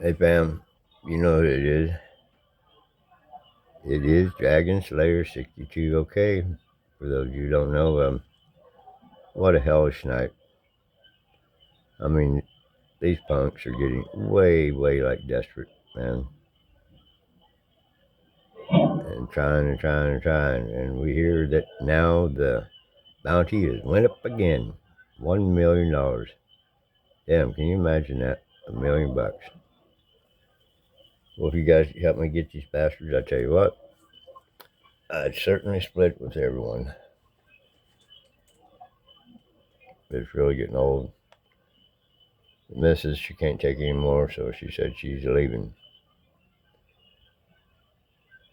Hey fam, you know what it is? It is Dragon Slayer 62 OK. For those of you who don't know, what a hellish night. I mean, these punks are getting way, way like desperate, man. And trying and trying and trying. And we hear that now the bounty has went up again. $1 million. Damn, can you imagine that? $1 million. Well, if you guys help me get these bastards, I tell you what, I'd certainly split with everyone. It's really getting old. The missus, she can't take anymore, so she said she's leaving.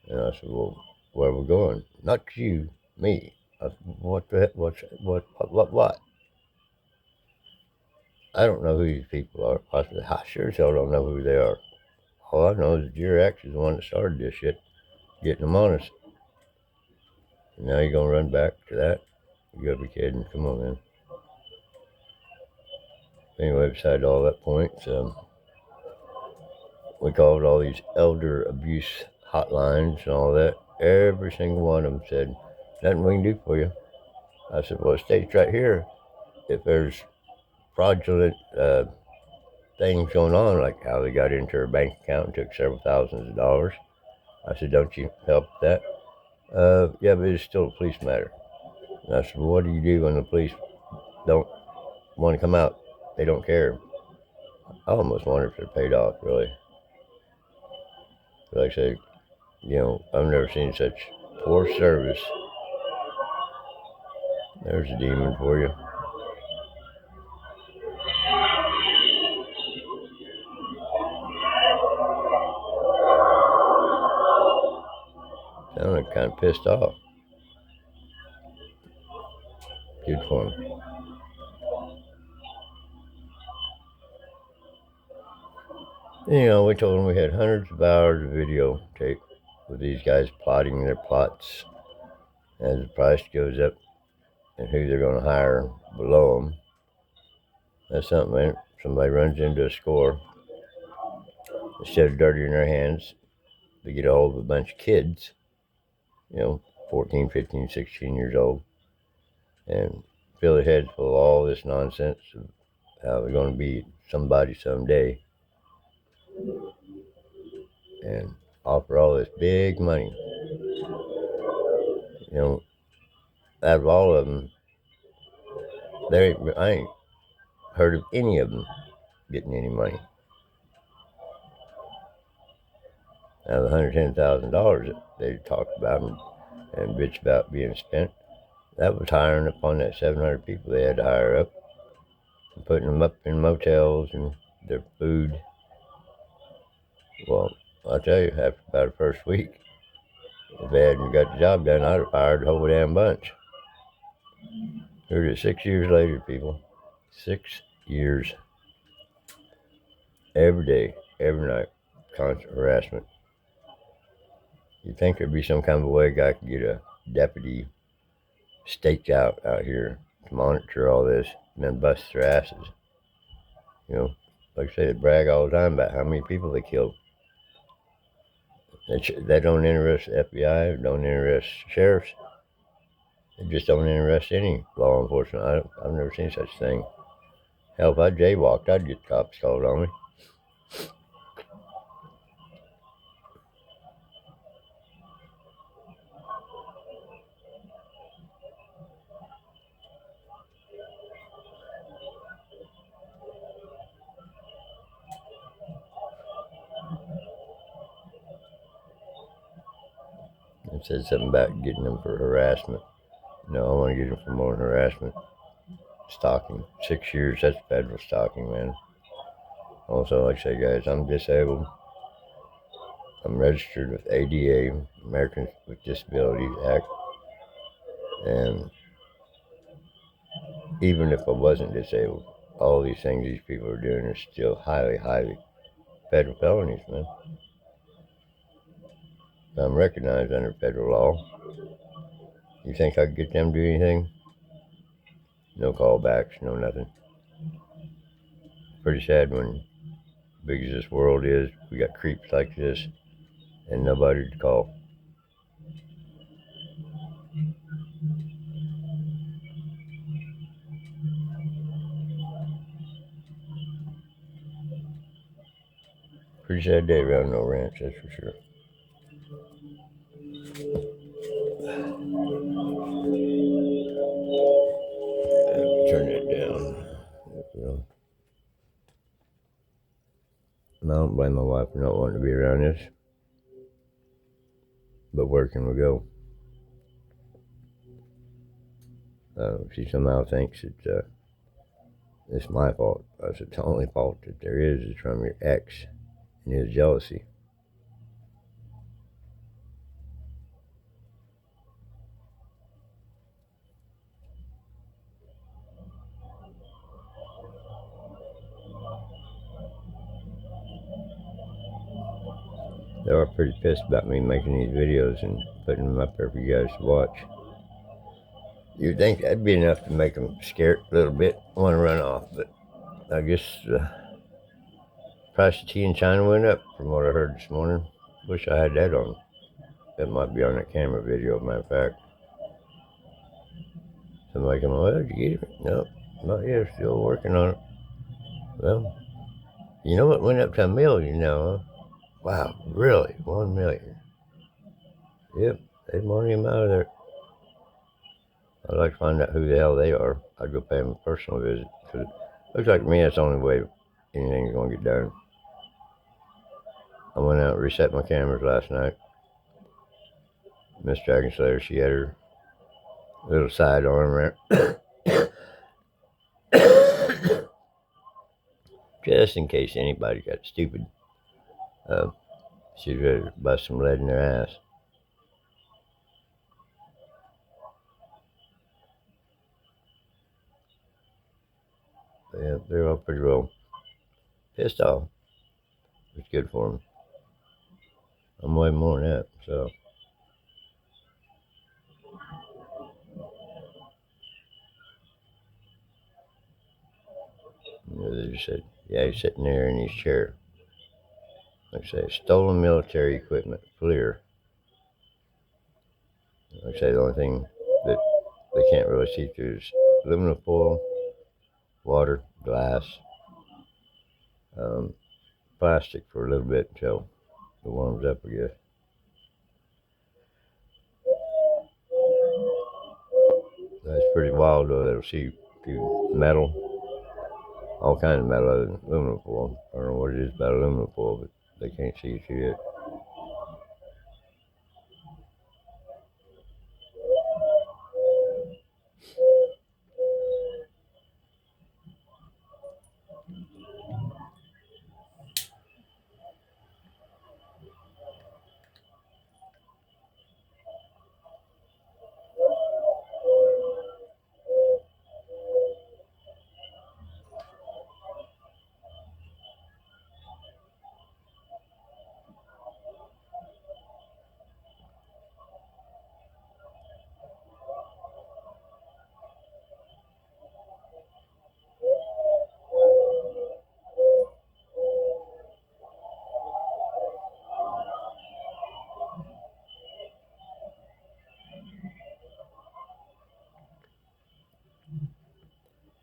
And I said, well, where are we going? Not you, me. I said, what the heck? What? I don't know who these people are. I said, I sure as hell don't know who they are. All I know is that your ex is the one that started this shit, getting them on us. And now you're going to run back to that? You got to be kidding. Come on, man. Anyway, beside all that points, we called all these elder abuse hotlines and all that. Every single one of them said, nothing we can do for you. I said, well, it states right here if there's fraudulent things going on, like how they got into her bank account and took several thousands of dollars. I said, don't you help with that? Yeah, but it's still a police matter. And I said, well, what do you do when the police don't want to come out? They don't care. I almost wonder if they're paid off, really. But like I say, I've never seen such poor service. There's a demon for you. Sounded kind of pissed off. Good for him. We told them we had hundreds of hours of videotape with these guys plotting their plots as the price goes up and who they're going to hire below them. That's something, man. Somebody runs into a score. Instead of dirtying their hands, they get a hold of a bunch of kids, 14, 15, 16 years old, and fill their heads full of all this nonsense of how they're going to be somebody someday and offer all this big money. Out of all of them, I ain't heard of any of them getting any money. Out of the $110,000 that they talked about and bitch about being spent, that was hiring upon that 700 people they had to hire up and putting them up in motels and their food. Well, I'll tell you, after about the first week, if they hadn't got the job done, I'd have fired the whole damn bunch. Here's it 6 years later, people. 6 years. Every day, every night, constant harassment. You'd think there'd be some kind of a way a guy could get a deputy staked out here to monitor all this and then bust their asses. Like I say, they brag all the time about how many people they killed. That don't interest the FBI, don't interest sheriffs. It just don't interest any law enforcement. I've never seen such a thing. Hell, if I jaywalked, I'd get cops called on me. It said something about getting them for harassment. No, I want to get them for more than harassment. Stalking. 6 years, that's federal stalking, man. Also, like I say, guys, I'm disabled. I'm registered with ADA, Americans with Disabilities Act. And even if I wasn't disabled, all these things these people are doing are still highly, highly federal felonies, man. I'm recognized under federal law. You think I could get them to do anything? No callbacks, no nothing. Pretty sad when big as this world is, we got creeps like this and nobody to call. Pretty sad day around no ranch, that's for sure. Turn that down. I don't blame my wife for not wanting to be around this, but where can we go? She somehow thinks it's my fault. I said the only fault that there is from your ex and his jealousy. They are pretty pissed about me making these videos and putting them up there for you guys to watch. You'd think that'd be enough to make them scared a little bit, want to run off, but I guess the price of tea in China went up from what I heard this morning. Wish I had that on. That might be on that camera video, matter of fact. Somebody come, well, did you get it? No, not yet, still working on it. Well, you know what went up to $1 million now, huh? Wow, really? 1 million? Yep, they money him out of there. I'd like to find out who the hell they are. I'd go pay them a personal visit. Cause it looks like to me that's the only way anything's going to get done. I went out and reset my cameras last night. Miss Dragon Slayer, she had her little sidearm around. Just in case anybody got stupid. She's ready to bust some lead in their ass. But yeah, they're all pretty well pissed off. It's good for them. I'm way more than that, so. They just said, yeah, he's sitting there in his chair. Like I say, stolen military equipment, clear. Like I say, the only thing that they can't really see through is aluminum foil, water, glass, plastic for a little bit until it warms up, I guess. That's pretty wild, though. They'll see through metal, all kinds of metal other than aluminum foil. I don't know what it is about aluminum foil, but they can't see through it.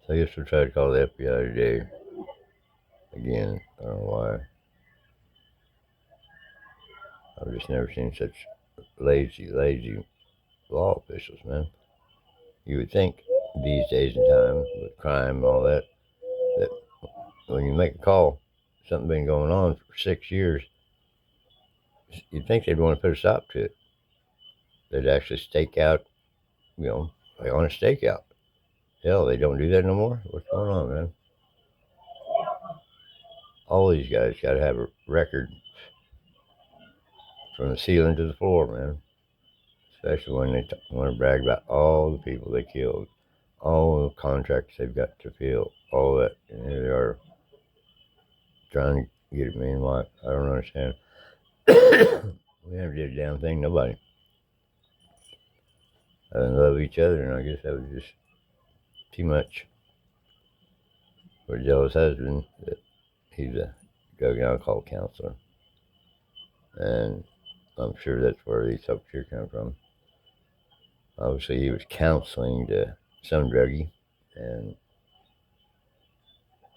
So I guess we'll try to call the FBI today. Again, I don't know why. I've just never seen such lazy law officials, man. You would think these days and time, with crime and all that, that when you make a call, something been going on for 6 years, you'd think they'd want to put a stop to it. They'd actually stake out, like on a stakeout. Hell, they don't do that no more? What's going on, man? All these guys got to have a record from the ceiling to the floor, man. Especially when they want to brag about all the people they killed, all the contracts they've got to fill, all that. And here they are trying to get at me and why. I don't understand. We never did a damn thing, nobody. Other than love each other, and I guess that was just too much for a jealous husband. That he's a drug and alcohol counselor. And I'm sure that's where these folks here come from. Obviously, he was counseling to some druggie, and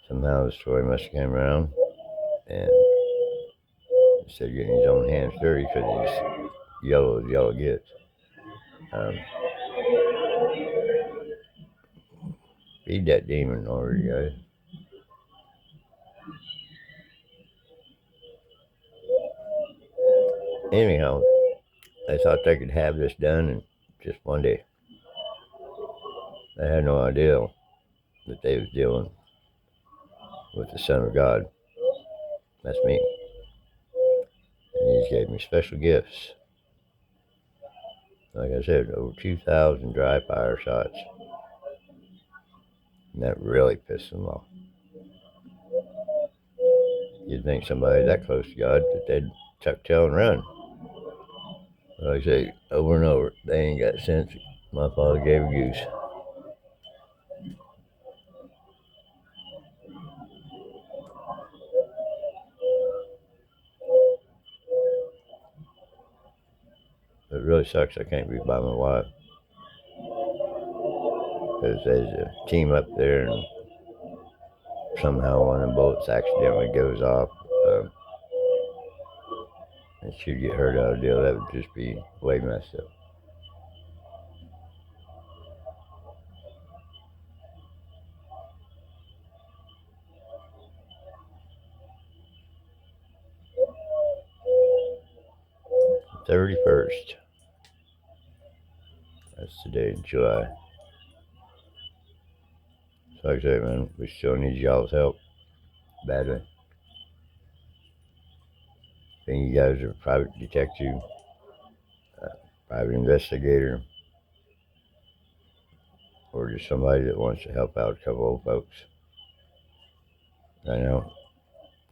somehow the story must have came around, and instead of getting his own hands dirty, because he's yellow as yellow gets, feed that demon already, guys. Anyhow, they thought they could have this done in just one day. They had no idea that they was dealing with the Son of God. That's me. And he gave me special gifts. Like I said, over 2,000 dry fire shots. And that really pissed them off. You'd think somebody that close to God that they'd tuck tail and run. But like I say, over and over, they ain't got sense. My father gave a goose. It really sucks I can't be by my wife. Because there's a team up there and somehow one of the bullets accidentally goes off. And she'd get hurt out of the deal. That would just be way messed up. The 31st. That's the day in July. So like I say, man, we still need y'all's help badly. Think you guys are a private detective, private investigator, or just somebody that wants to help out a couple old folks. I know,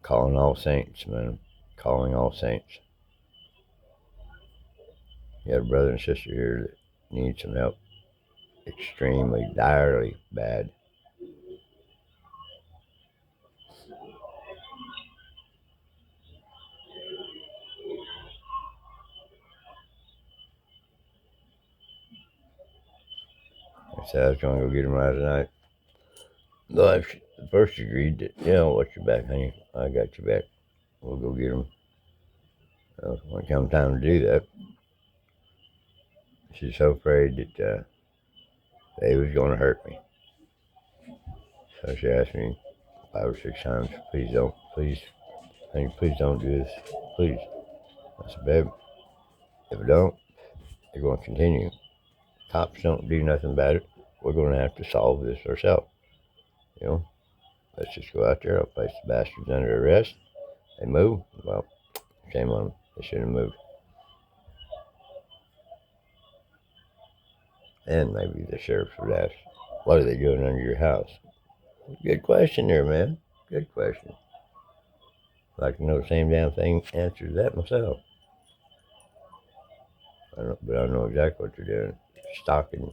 calling all saints, man. Calling all saints. You got a brother and sister here that need some help. Extremely, direly bad. I said I was going to go get him last night. Though I first agreed that, watch your back, honey. I got your back. We'll go get him. When it comes time to do that, she's so afraid that they was going to hurt me. So she asked me 5 or 6 times, please don't, please, honey, please don't do this, please. I said, babe, if I don't, they're going to continue. Cops don't do nothing about it. We're going to have to solve this ourselves. Let's just go out there. I'll place the bastards under arrest. They move. Well, shame on them. They shouldn't have moved. And maybe the sheriff would ask, what are they doing under your house? Good question there, man. Good question. I'd like to know the same damn thing answer to that myself. But I know exactly what they're doing. Stalking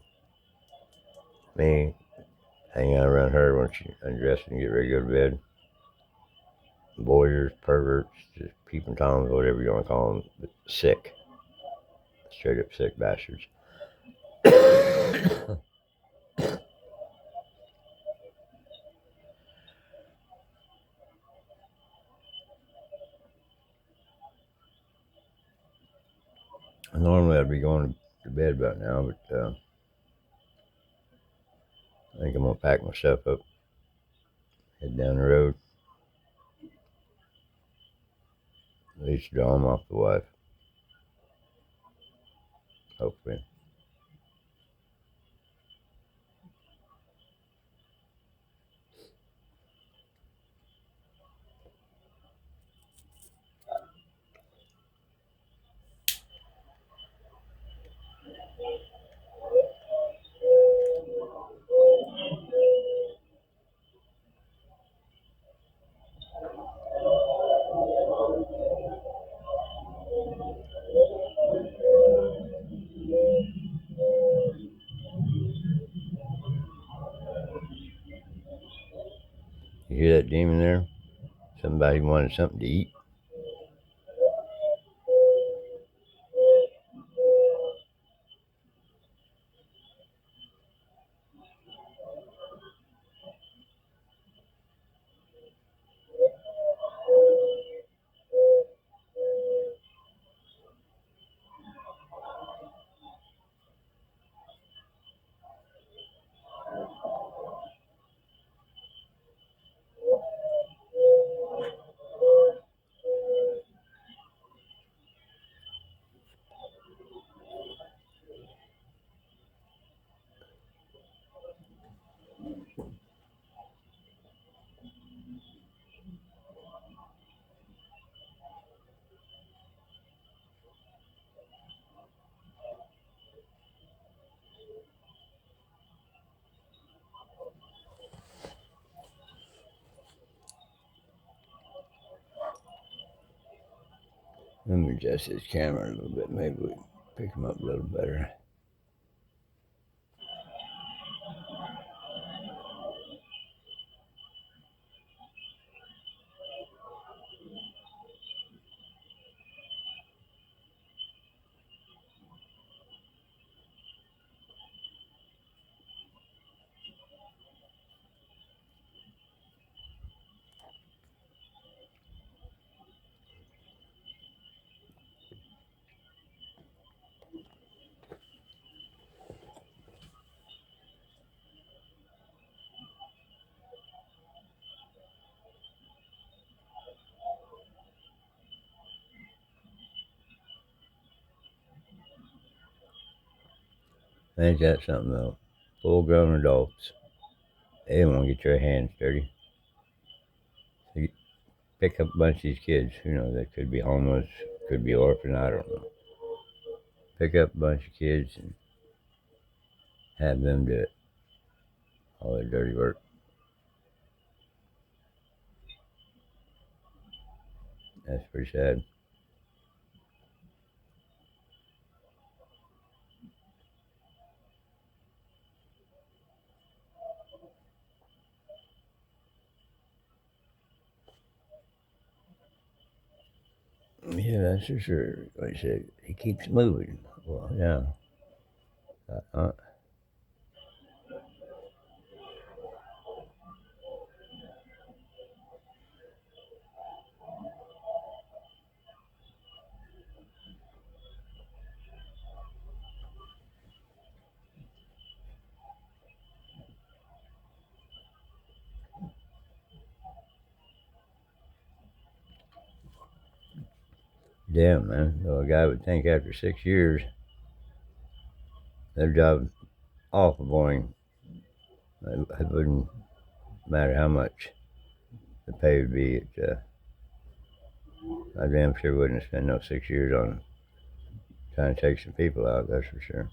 me, hanging out around her when she undresses and get ready to go to bed. Voyeurs, perverts, just peeping toms, whatever you want to call them, but sick. Straight up sick bastards. Normally I'd be going to bed about now, but I think I'm going to pack my stuff up, head down the road, at least draw them off the wife, hopefully. thought he wanted something to eat. Let me adjust this camera a little bit. Maybe we can pick him up a little better. Ain't that something though? Full-grown adults, they don't want to get their hands dirty. So you pick up a bunch of these kids. Who knows? They could be homeless, could be orphan. I don't know. Pick up a bunch of kids and have them do it. All their dirty work. That's pretty sad. Yeah, that's for sure. Like I said, he keeps moving. Well, yeah. Damn, man. So a guy would think after 6 years, their job awful boring. It wouldn't matter how much the pay would be. I damn sure wouldn't spend no 6 years on trying to take some people out, that's for sure.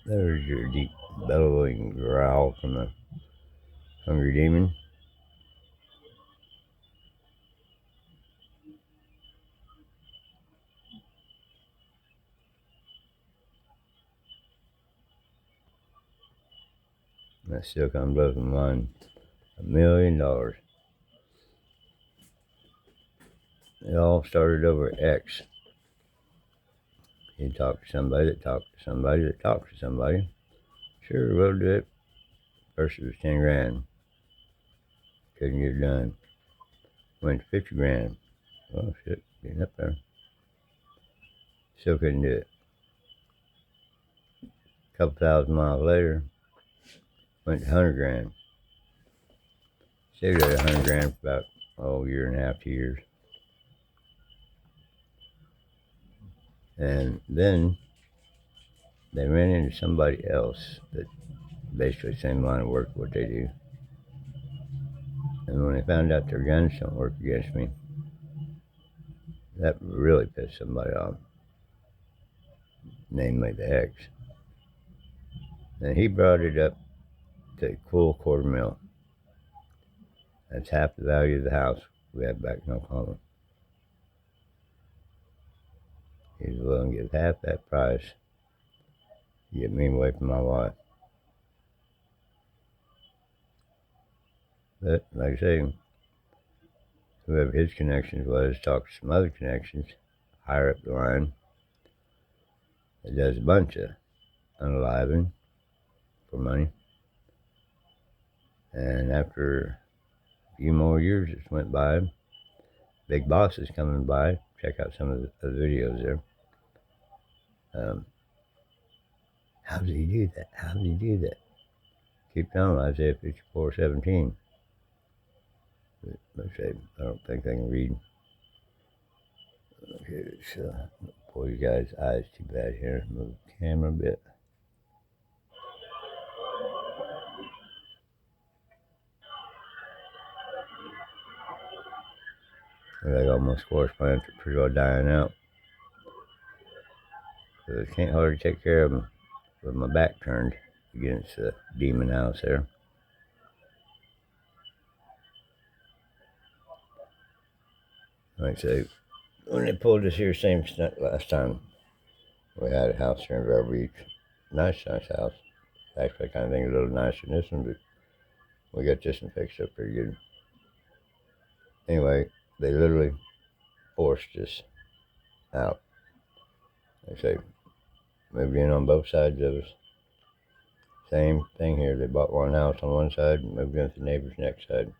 There's your deep bellowing growl from a hungry demon. That still comes blows my mind. $1 million. It all started over X. He talked to somebody that talked to somebody that talked to somebody. Sure, we'll do it. First it was 10 grand. Couldn't get it done. Went to 50 grand. Oh shit, getting up there. Still couldn't do it. A couple thousand miles later, went to 100 grand. Still got 100 grand for about, a year and a half, 2 years. And then they ran into somebody else that basically the same line of work what they do. And when they found out their guns don't work against me, that really pissed somebody off. Namely the ex. And he brought it up to a full $250,000. That's half the value of the house we had back in Oklahoma. He's willing to give half that price to get me away from my wife. But, like I say, whoever his connections was talked to some other connections higher up the line that does a bunch of unaliving for money. And after a few more years just went by, big bosses coming by, check out some of the videos there. How did he do that? How did he do that? Keep telling Isaiah 54:17. Let's say, I don't think they can read. Okay, let's pull you guys' eyes too bad here. Move the camera a bit. I got my squash plants are pretty well dying out. So I can't hardly take care of them with my back turned against the demon house there. Like I say, when they pulled this here same stunt last time, we had a house here in Vero Beach. Nice house. Actually, I kind of think a little nicer than this one, but we got this one fixed up pretty good. Anyway, they literally forced us out. Like I say, moved in on both sides of us. Same thing here. They bought one house on one side and moved into the neighbor's next side.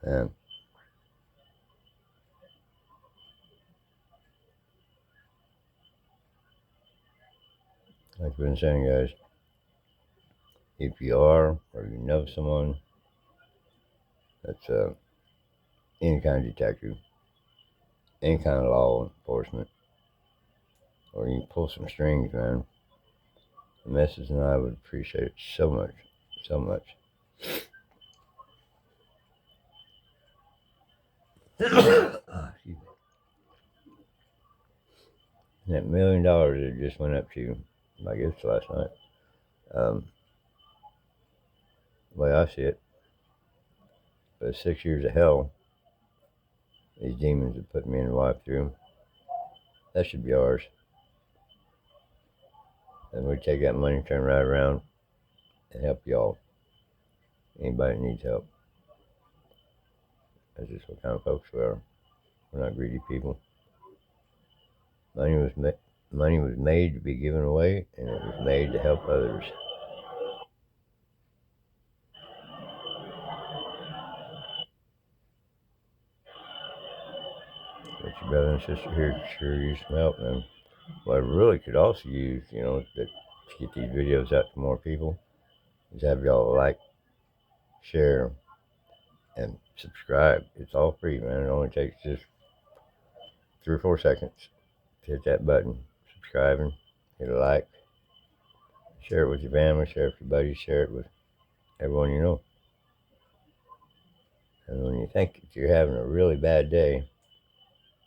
And like I've been saying, guys, if you are or you know someone that's any kind of detective, any kind of law enforcement, or you can pull some strings, man, the missus and I would appreciate it so much, so much. Excuse me. And that $1 million that just went up to, I guess, last night. The way I see it, but 6 years of hell these demons have put me and the wife through, that should be ours. And we take that money, turn right around, and help y'all. Anybody that needs help. That's just what kind of folks we are. We're not greedy people. Money was made to be given away, and it was made to help others. But your brother and sister here could sure use some help, man. What I really could also use, to get these videos out to more people, is have y'all like, share, and subscribe. It's all free, man. It only takes just 3 or 4 seconds to hit that button, subscribing, hit a like, share it with your family, share it with your buddies, share it with everyone you know. And when you think that you're having a really bad day,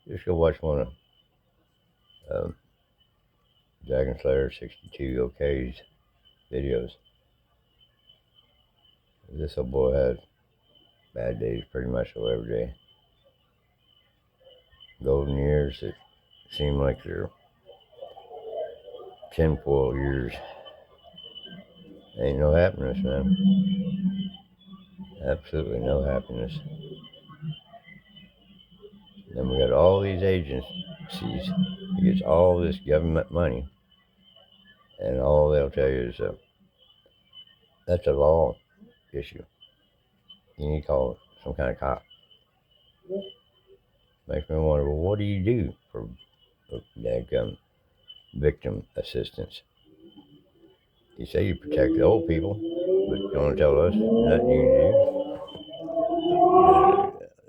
just go watch one of Dragon Slayer 62 OK's videos. This old boy has bad days pretty much every day. Golden years that seem like they're tinfoil years. Ain't no happiness, man. Absolutely no happiness. Then we got all these agencies that gets all this government money, and all they'll tell you is that's a law issue. You need to call some kind of cop. Makes me wonder, well, what do you do for victim assistance? You say you protect the old people, but you don't tell us nothing you can do.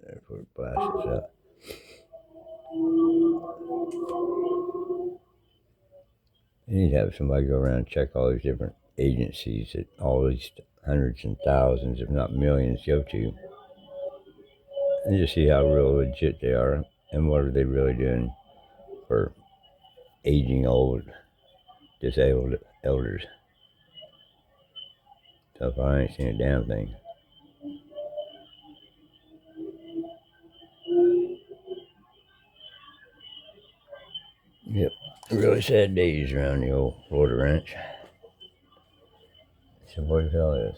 That's where it blasts us up. You need to have somebody go around and check all these different agencies that all these hundreds and thousands, if not millions, go to, and just see how real legit they are, and what are they really doing for aging old, disabled elders. So far, I ain't seen a damn thing. Really sad days around the old Florida ranch. So what the hell is?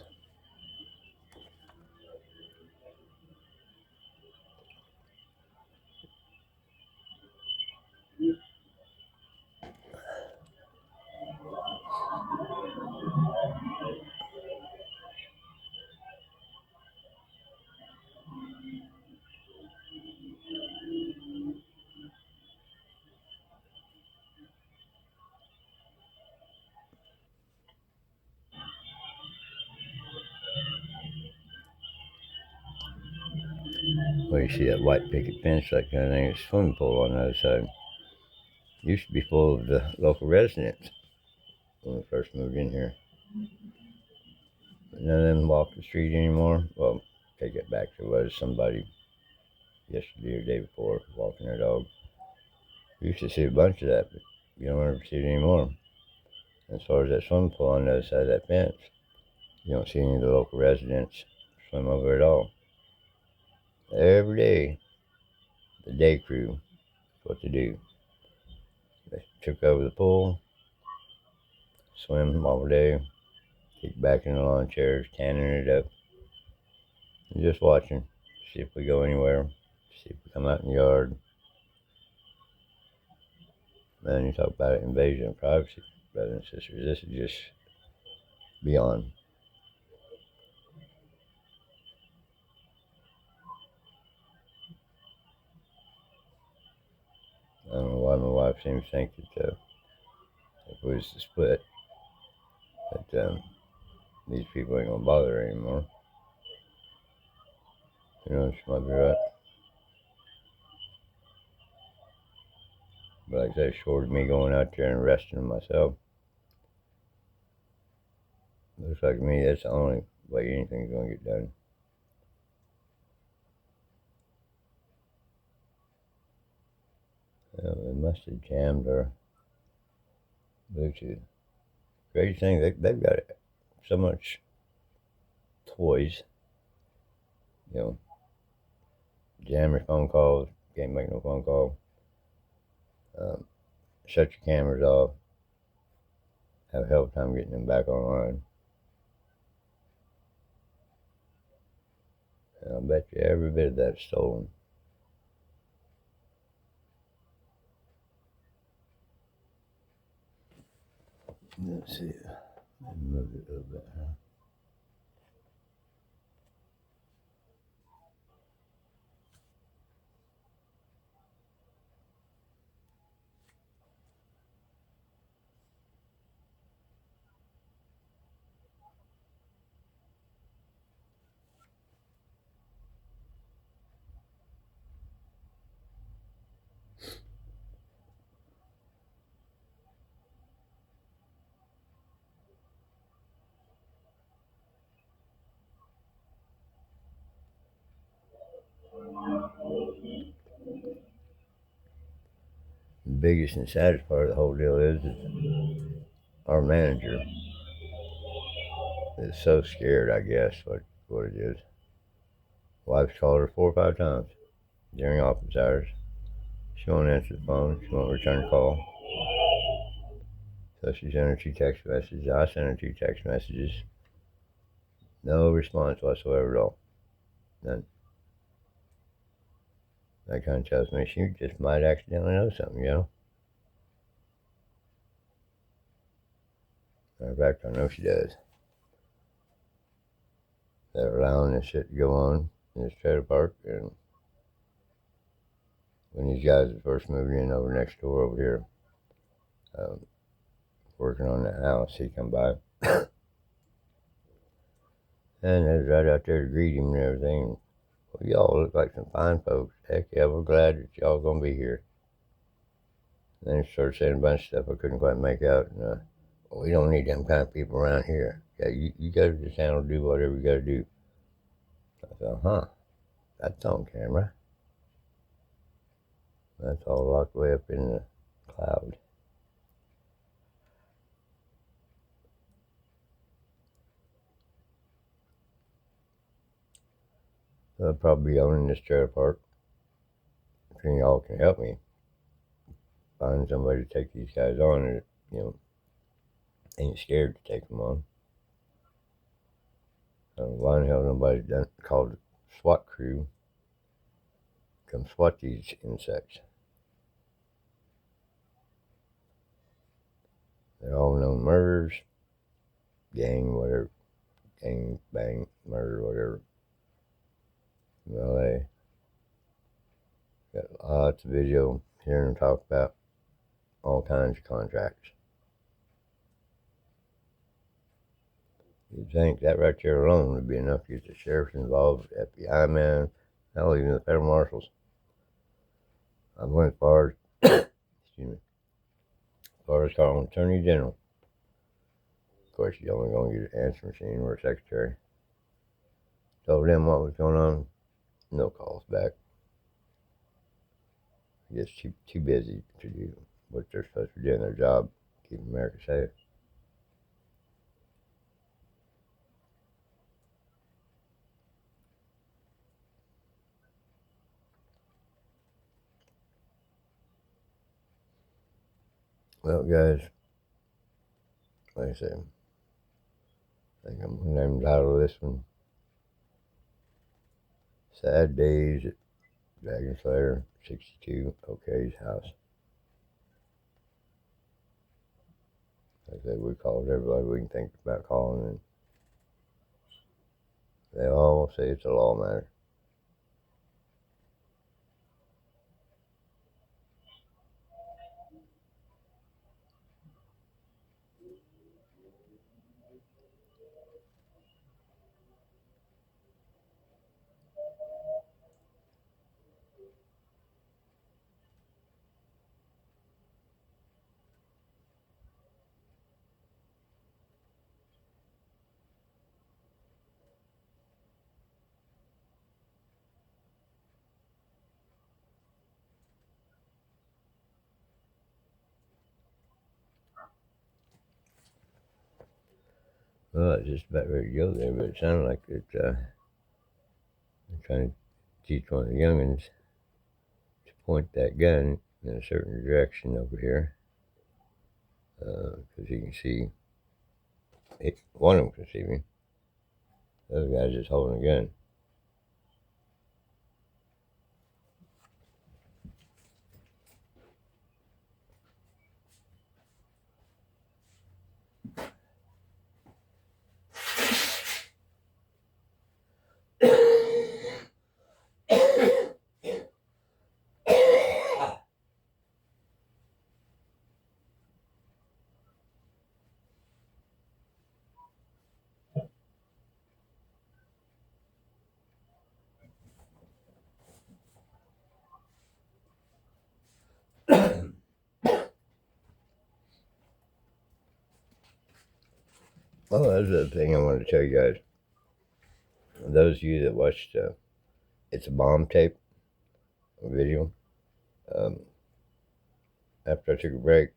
Well, you see that white picket fence, that kind of thing. It's a swimming pool on the other side. Used to be full of the local residents when we first moved in here. But none of them walk the street anymore. Well, take it back. There was somebody yesterday or the day before walking their dog. We used to see a bunch of that, but you don't ever see it anymore. As far as that swimming pool on the other side of that fence, you don't see any of the local residents swim over at all. Every day, the day crew, what they do. They took over the pool, swim all day, kick back in the lawn chairs, tanning it up, and just watching, see if we go anywhere, see if we come out in the yard. Man, you talk about invasion of privacy, brothers and sisters. This is just beyond. I don't know why my wife seems to think that if we was to split, that these people ain't gonna bother her anymore. You know, she might be right. But like I said, short of me going out there and resting myself, looks like to me that's the only way anything's gonna get done. They must have jammed our Bluetooth. Crazy thing, they've got so much toys, you know, jam your phone calls, can't make no phone call, um, shut your cameras off, have a hell of a time getting them back online. And I bet you every bit of that's stolen. Let's see. Let me move it a little bit. The biggest and saddest part of the whole deal is our manager is so scared, I guess, what it is. Wife's called her 4 or 5 times during office hours. She won't answer the phone. She won't return a call. So she sent her 2 text messages. I sent her 2 text messages. No response whatsoever at all. None. That kind of tells me she just might accidentally know something, you know? Matter of fact, I know she does. They're allowing this shit to go on in this trailer park, and when these guys first moved in over next door over here, um, working on the house, he come by, and they was right out there to greet him and everything. Well, y'all look like some fine folks. Heck yeah, we're glad that y'all gonna be here. And then he started saying a bunch of stuff I couldn't quite make out. And, well, we don't need them kind of people around here. Yeah, you gotta just handle, do whatever you gotta do. I thought, huh, that's on camera. That's all locked way up in the cloud. So I'll probably be owning this trailer park. If any of y'all can help me, find somebody to take these guys on that, ain't scared to take them on. Why in the hell nobody called a SWAT crew come SWAT these insects? They're all known murders, gang bang, murder, whatever. Well, they got lots of video hearing them talk about all kinds of contracts. You'd think that right there alone would be enough to get the sheriffs involved, FBI man, hell, even the federal marshals. I went as far as, excuse me, as far as calling Attorney General. Of course, you're only going to get an answer machine or a secretary. Told them what was going on, no calls back. Just too busy to do what they're supposed to be doing, their job, keep America safe. Well, guys, like I said, I think I'm going to name the title of this one Sad Days at Dragon Slayer 62 OK's house. Like I said, we called everybody we can think about calling, and they all say it's a law matter. Well, it's just about ready to go there, but it sounded like they're trying to teach one of the youngins to point that gun in a certain direction over here, because he can see it. One of them can see me. The other guy's just holding a gun. Oh, that's the other thing I wanted to tell you guys. Those of you that watched It's a Bomb tape video, after I took a break,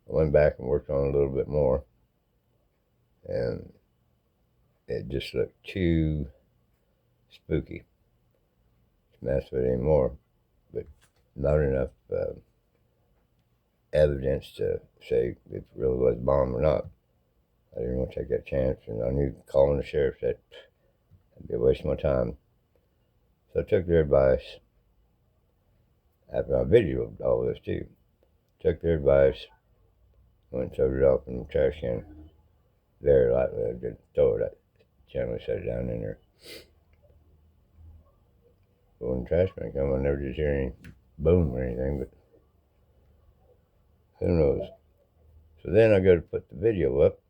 I went back and worked on it a little bit more, and it just looked too spooky to mess with it anymore, but not enough evidence to say if it really was a bomb or not. I didn't want to take that chance, and I knew calling the sheriff that would be a waste of my time. So I took their advice. After I videoed all this too, took their advice, went and throwed it off in the trash can. Very lightly, I didn't throw it. I generally set it down in there. But when the trash man come, I never did hear any boom or anything, but who knows. So then I go to put the video up,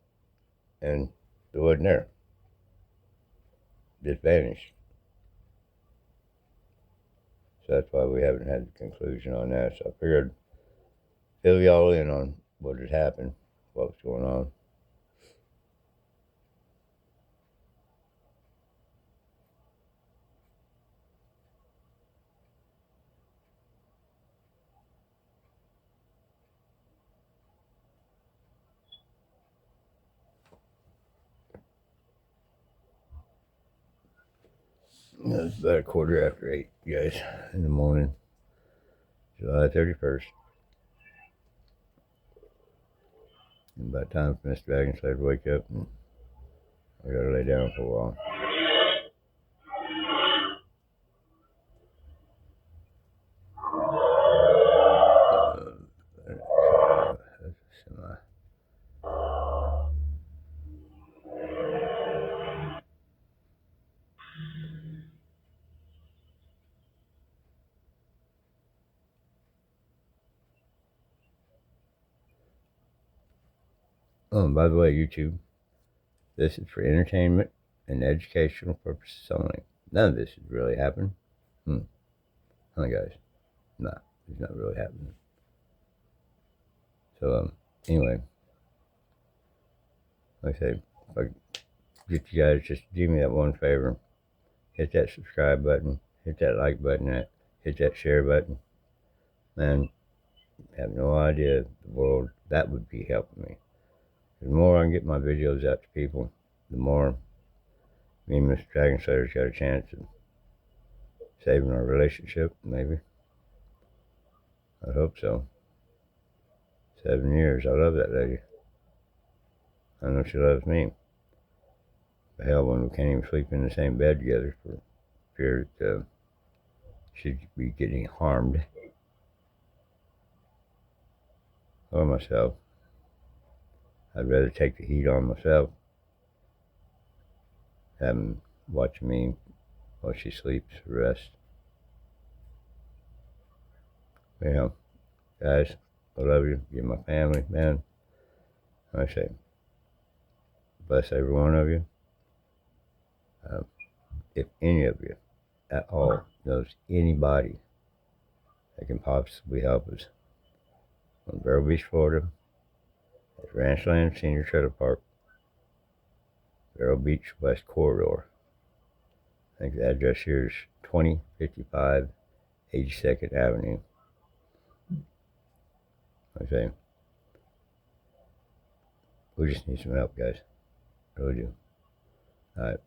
and it wasn't there. Just vanished. So that's why we haven't had the conclusion on that. So I figured fill y'all in on what had happened, what was going on. It's about 8:15, guys, in the morning, July 31st. And by the time Mr. Dragon started to wake up, and I gotta lay down for a while. Oh, and by the way, YouTube, this is for entertainment and educational purposes only. None of this has really happened. Huh, guys? Nah, it's not really happening. So, anyway, like I say, if I get you guys, just do me that one favor. Hit that subscribe button, hit that like button, hit that share button. Man, I have no idea the world that would be helping me. The more I can get my videos out to people, the more me and Mr. Dragon Slayer's got a chance of saving our relationship, maybe. I hope so. 7 years. I love that lady. I know she loves me. But hell, when we can't even sleep in the same bed together for fear that she'd be getting harmed. Or myself. I'd rather take the heat on myself. Having watch me while she sleeps, rest. Yeah, guys, I love you. You're my family, man. I say, bless every one of you. If any of you at all knows anybody that can possibly help us on Vero Beach, Florida, at Ranchland Senior Trailer Park, Vero Beach West Corridor. I think the address here is 2055 82nd Avenue. I say, we just need some help, guys. Really do. Alright,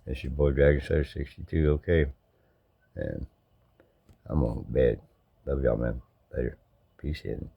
this is your boy Dragon Slayer 62, okay? And I'm on bed. Love y'all, man. Later. Peace in.